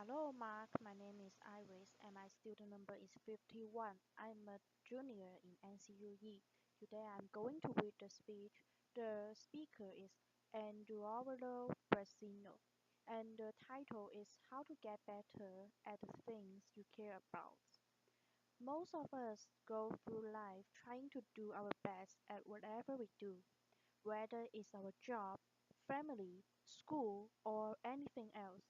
Hello, Mark. My name is Iris, and my student number is 51. I'm a junior in NCUE. Today, I'm going to read the speech. The speaker is Eduardo Briceño, and the title is How to Get Better at the Things You Care About. Most of us go through life trying to do our best at whatever we do, whether it's our job, family, school, or anything else.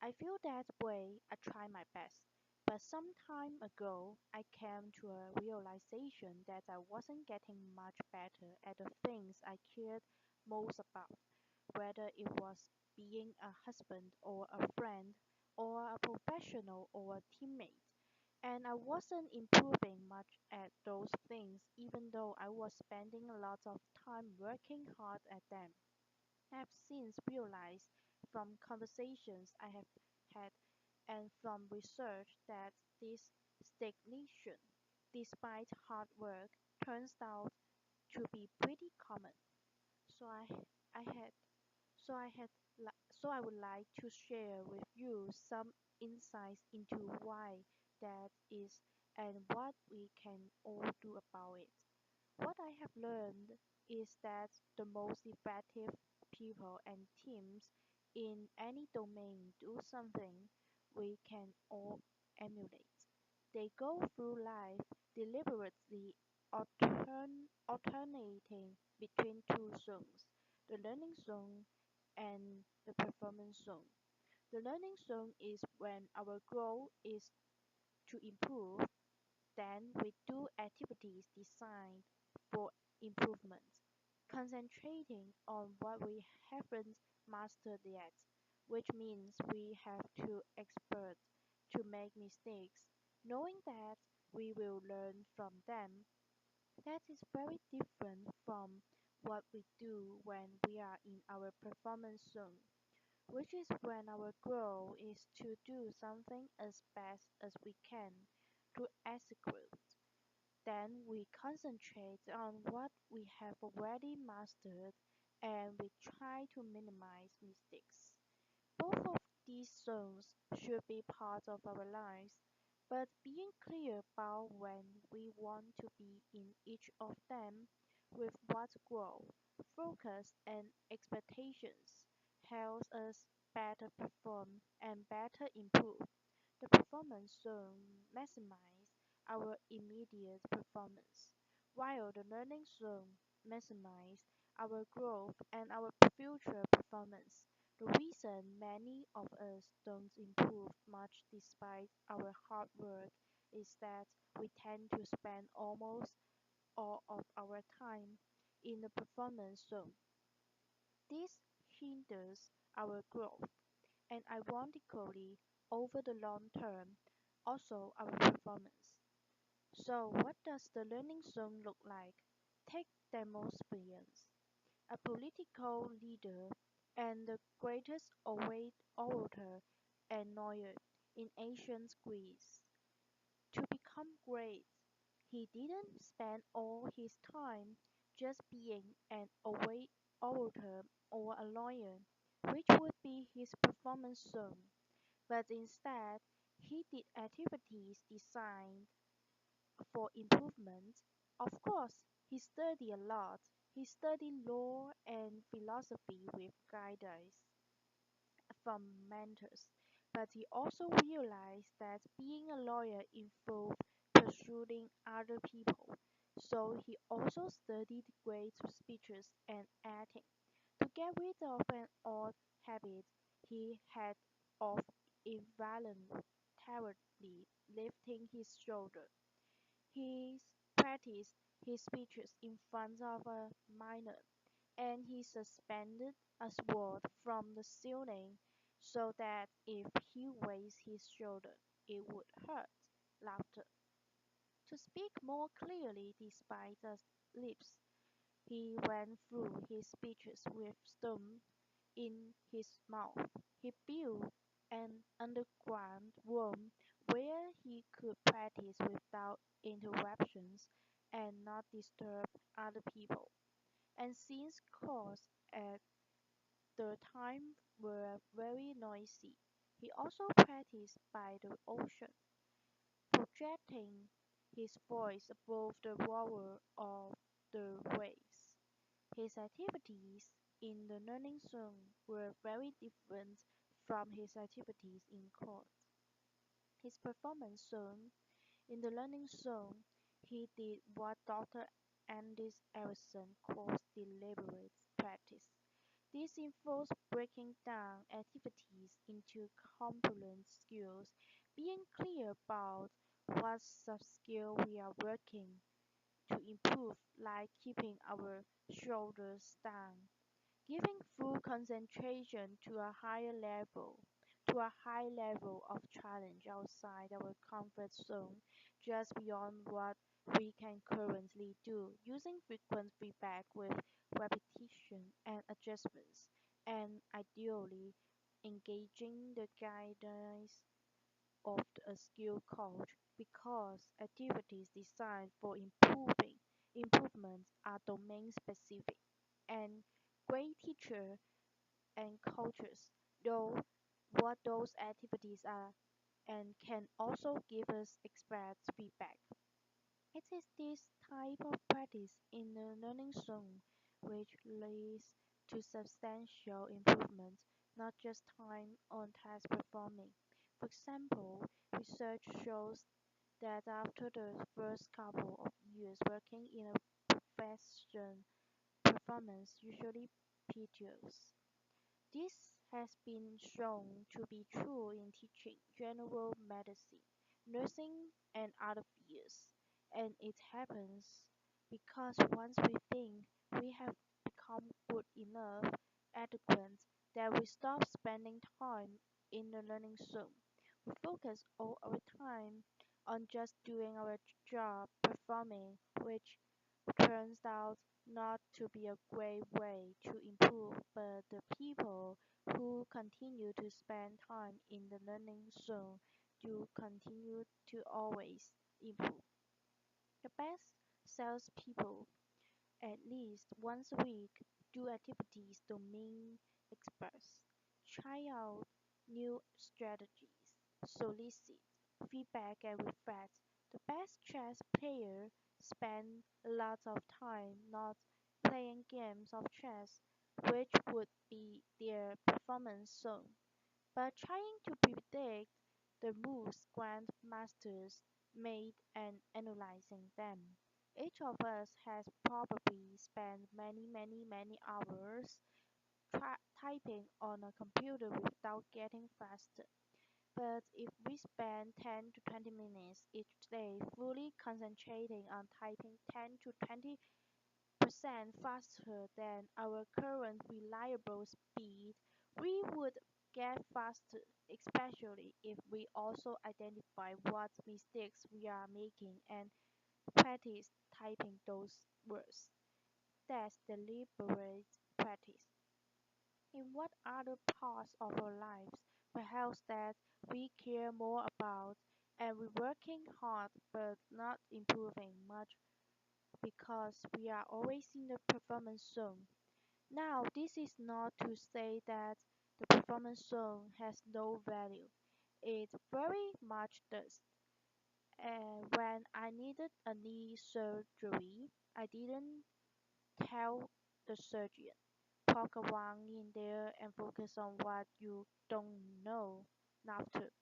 I feel that way. I try my best. But some time ago, I came to a realization that I wasn't getting much better at the things I cared most about, whether it was being a husband or a friend or a professional or a teammate. And I wasn't improving much at those things, even though I was spending a lot of time working hard at them. I have since realized from conversations I have had and from research that this stagnation, despite hard work, turns out to be pretty common. So I had so I had so I would like to share with you some insights into why that is and what we can all do about it. What I have learned is that the most effective people and teams in any domain do something we can all emulate. They go through life deliberately alternating between two zones, the learning zone and the performance zone. The learning zone is when our goal is to improve, then we do activities designed for improvement, concentrating on what we haven't mastered yet, which means we have to expert to make mistakes, knowing that we will learn from them. That is very different from what we do when we are in our performance zone, which is when our goal is to do something as best as we can to execute. Then we concentrate on what we have already mastered and we try to minimize mistakes. Both of these zones should be part of our lives, but being clear about when we want to be in each of them with what goal, focus, and expectations helps us better perform and better improve. The performance zone maximizes our immediate performance, while the learning zone maximizes our growth and our future performance. The reason many of us don't improve much despite our hard work is that we tend to spend almost all of our time in the performance zone. This hinders our growth and ironically, over the long term, also our performance. So, what does the learning zone look like? Take Demosthenes, a political leader and the greatest orator and lawyer in ancient Greece. To become great, he didn't spend all his time just being an orator or a lawyer, which would be his performance zone, but instead he did activities designed for improvement. Of course, he studied a lot. He studied law and philosophy with guidance from mentors, but he also realized that being a lawyer involved persuading other people. So he also studied great speeches and acting. To get rid of an odd habit he had of involuntarily lifting his shoulder, he practiced his speeches in front of a mirror, and he suspended a sword from the ceiling so that if he raised his shoulder, it would hurt. Laughter. To speak more clearly despite the lips, he went through his speeches with stone in his mouth. He built an underground room where he could practice without interruptions and not disturb other people. And since courts at the time were very noisy, He also practiced by the ocean, projecting his voice above the roar of the waves. His activities in the learning zone were very different from his activities in court. His performance zone in the learning zone, he did what Dr. Anders Ericsson calls deliberate practice. This involves breaking down activities into component skills, being clear about what sub-skill we are working to improve, like keeping our shoulders down, giving full concentration to a high level of challenge outside our comfort zone, just beyond what we can currently do, using frequent feedback with repetition and adjustments, and ideally engaging the guidance of a skill coach because activities designed for improvements are domain specific and great teachers and coaches know what those activities are and can also give us expert feedback. It is this type of practice in the learning zone which leads to substantial improvement, not just time on task performing. For example, research shows that after the first couple of years working in a profession, performance usually plateaus. This has been shown to be true in teaching general medicine, nursing, and other fields. And it happens because once we think we have become good enough, adequate, that we stop spending time in the learning zone. We focus all our time on just doing our job, performing, which turns out not to be a great way to improve, but the people who continue to spend time in the learning zone do continue to always improve. The best salespeople, at least once a week, do activities domain experts, try out new strategies, solicit feedback and reflect. The best chess player spend lots of time not playing games of chess, which would be their performance zone, but trying to predict the moves grandmasters made and analyzing them. Each of us has probably spent many hours typing on a computer without getting faster. But if we spend 10 to 20 minutes each day fully concentrating on typing 10 to 20% faster than our current reliable speed, we would get faster, especially if we also identify what mistakes we are making and practice typing those words. That's deliberate practice. In what other parts of our lives, perhaps that we care more about, and we're working hard but not improving much because we are always in the performance zone. Now, this is not to say that the performance zone has no value. It very much does. And when I needed a knee surgery, I didn't tell the surgeon, poke around in there and focus on what you don't know. After,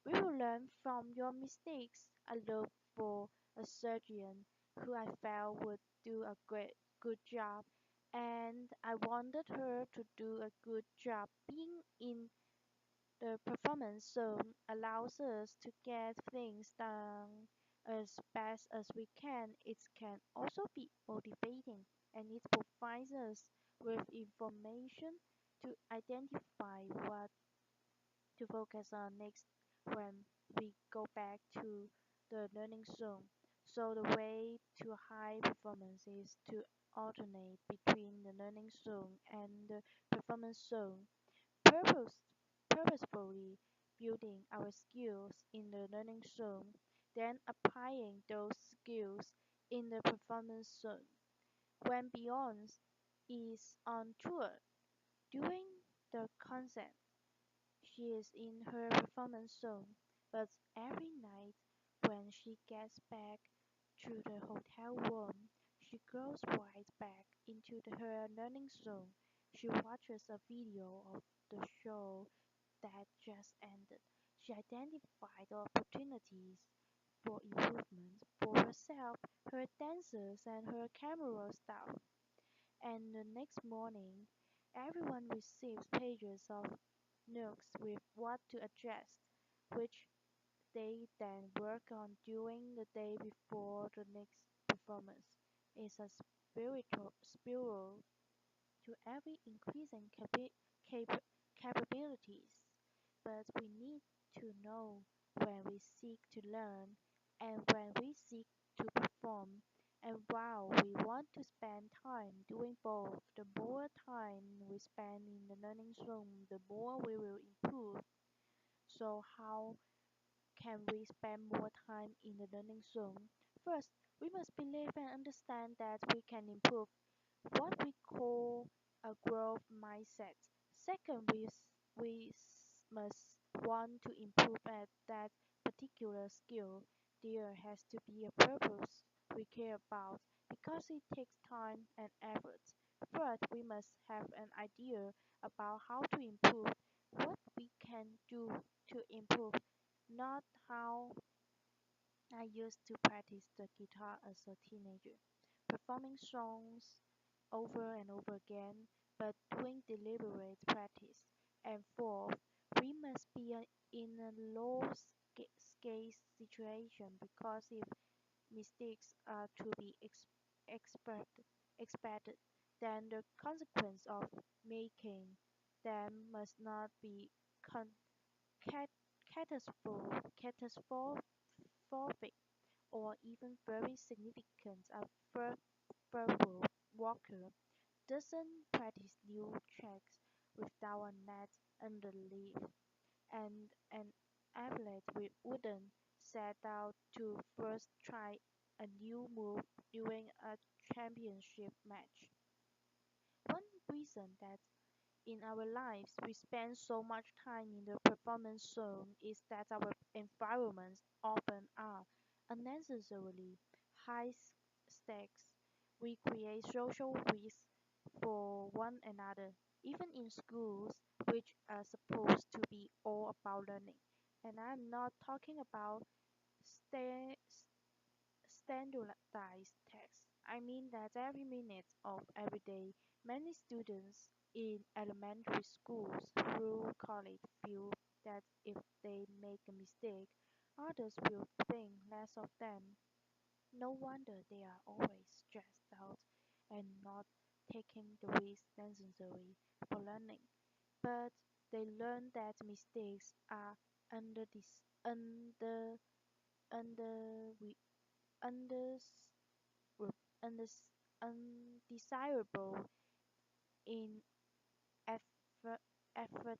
we will learn from your mistakes. I looked for a surgeon who I felt would do a good job, and I wanted her to do a good job. Being in the performance zone allows us to get things done as best as we can. It can also be motivating, and it provides us with information to identify what to focus on next when we go back to the learning zone. So the way to high performance is to alternate between the learning zone and the performance zone, purpose, purposefully building our skills in the learning zone, then applying those skills in the performance zone. When Beyond is on tour, doing the concert She is in her performance zone, but every night when she gets back to the hotel room, she goes right back into her learning zone. She watches a video of the show that just ended. She identified opportunities for improvement for herself, her dancers, and her camera staff. And the next morning, everyone receives pages of notes with what to adjust, which they then work on during the day before the next performance. It's a spiritual spiral to every increasing cap- capabilities, but we need to know when we seek to learn and when we seek to perform. And while we want to spend time doing both, the more time we spend in the learning zone, the more we will improve. So how can we spend more time in the learning zone? First, we must believe and understand that we can improve, what we call a growth mindset. Second, must want to improve at that particular skill. There has to be a purpose we care about because it takes time and effort. Third, we must have an idea about how to improve, what we can do to improve, not how I used to practice the guitar as a teenager, performing songs over and over again, but doing deliberate practice. And fourth, we must be in a low scale situation because if mistakes are to be expected, then the consequence of making them must not be con- cat- catastrophic or even very significant. A verbal walker doesn't practice new tricks without a net underneath, and an athlete wouldn't set out to first try a new move during a championship match. One reason that in our lives we spend so much time in the performance zone is that our environments often are unnecessarily high stakes. We create social risks for one another, even in schools, which are supposed to be all about learning. And I'm not talking about sta- standardized tests. I mean that every minute of every day, many students in elementary schools through college feel that if they make a mistake, others will think less of them. No wonder they are always stressed out and not taking the risks necessary for learning. But they learn that mistakes are under this under under undes- undesirable in effort,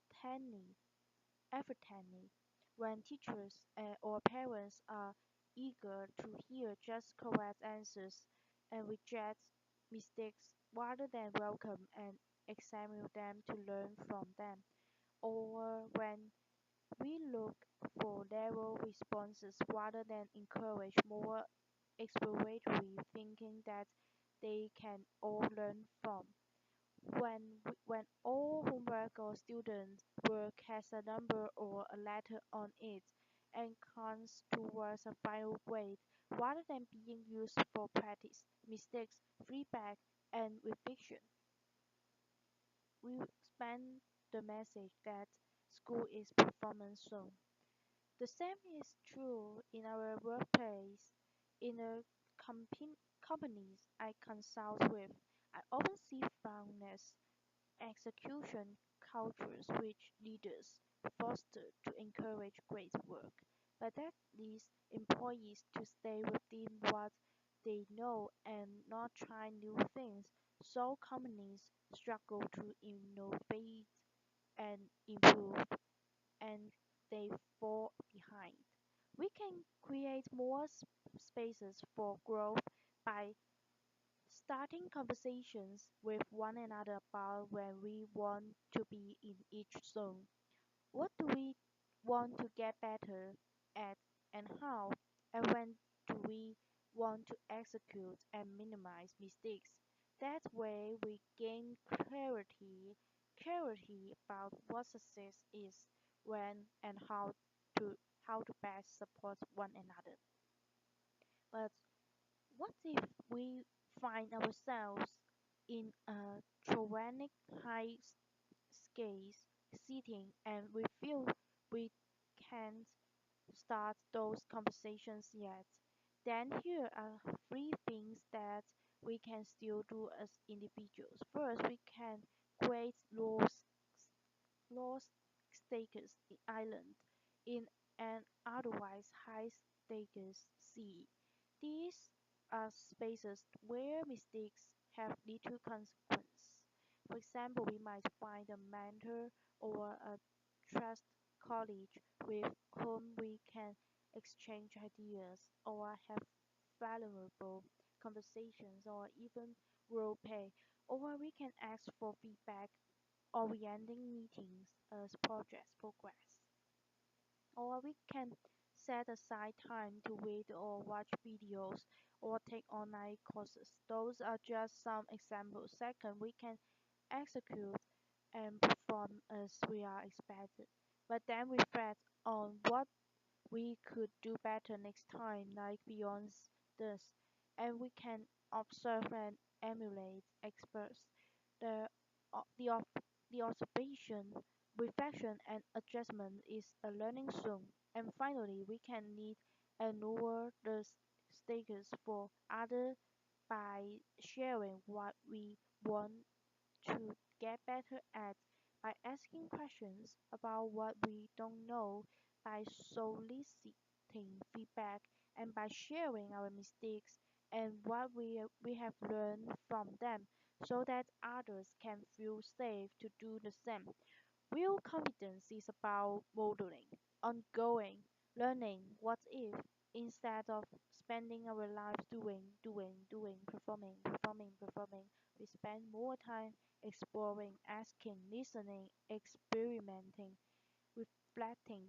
effortly when teachers or parents are eager to hear just correct answers and reject mistakes rather than welcome and examine them to learn from them, or when we look for narrow responses rather than encourage more exploratory thinking that they can all learn from. When all homework or student work has a number or a letter on it and counts towards a final grade, rather than being used for practice, mistakes, feedback, and revision, we expand the message that school is performance zone. The same is true in our workplace. In the companies I consult with, I often see frowness execution cultures which leaders foster to encourage great work, but that leads employees to stay within what they know and not try new things. So companies struggle to innovate and improve, and they fall behind. We can create more spaces for growth by starting conversations with one another about where we want to be in each zone. What do we want to get better at and how? And when do we want to execute and minimize mistakes? That way we gain clarity about what success is, when and how to best support one another. But what if we find ourselves in a tyrannic high scale setting and we feel we can't start those conversations yet? Then here are three things that we can still do as individuals. First, we can create low stakes island in an otherwise high stakes sea. These are spaces where mistakes have little consequence. For example, we might find a mentor or a trust colleague with whom we can exchange ideas or have valuable conversations or even role play, or we can ask for feedback orienting meetings as projects progress. Or we can set aside time to read or watch videos or take online courses. Those are just some examples. Second, we can execute and perform as we are expected, but then reflect on what we could do better next time, like beyond this, and we can observe and emulate experts. The o- the ob- the observation, reflection, and adjustment is a learning zone. And finally, we can lead and lower the stakes for others by sharing what we want to get better at, by asking questions about what we don't know, by soliciting feedback, and by sharing our mistakes and what we have learned from them so that others can feel safe to do the same. Real confidence is about modeling, ongoing, learning what if, instead of spending our lives doing, performing. We spend more time exploring, asking, listening, experimenting, reflecting,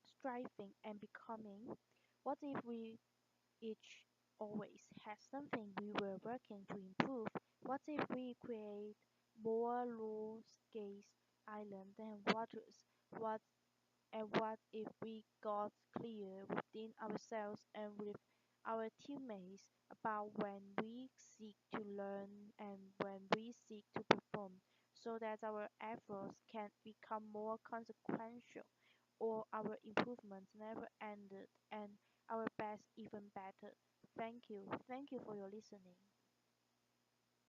striving, and becoming. What if we each always had something we were working to improve? What if we create more low-scale islands and waters? What what if we got clear within ourselves and with our teammates about when we seek to learn and when we seek to perform, so that our efforts can become more consequential, or our improvements never ended and our best even better? Thank you. Thank you for your listening.